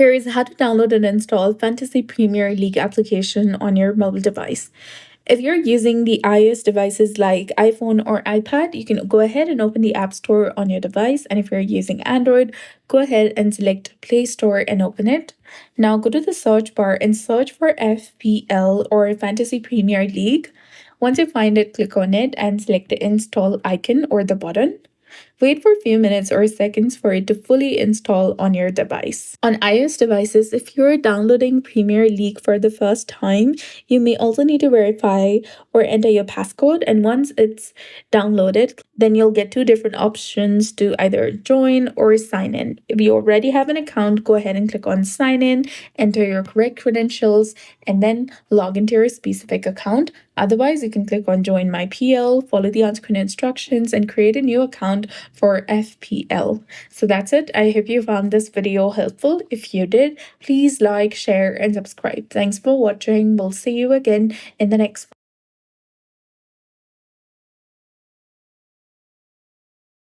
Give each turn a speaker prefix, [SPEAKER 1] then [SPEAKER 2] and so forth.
[SPEAKER 1] Here is how to download and install Fantasy Premier League application on your mobile device. If you're using the iOS devices like iPhone or iPad, you can go ahead and open the App Store on your device. And if you're using Android, go ahead and select Play Store and open it. Now go to the search bar and search for FPL or Fantasy Premier League. Once you find it, click on it and select the install icon or the button. Wait for a few minutes or seconds for it to fully install on your device. On iOS devices, if you're downloading Premier League for the first time, you may also need to verify or enter your passcode. And once it's downloaded, then you'll get two different options to either join or sign in. If you already have an account, go ahead and click on sign in, enter your correct credentials, and then log into your specific account. Otherwise, you can click on Join My PL, follow the on-screen instructions, and create a new account for FPL. So that's it. I hope you found this video helpful. If you did, please like, share, and subscribe. Thanks for watching. We'll see you again in the next one.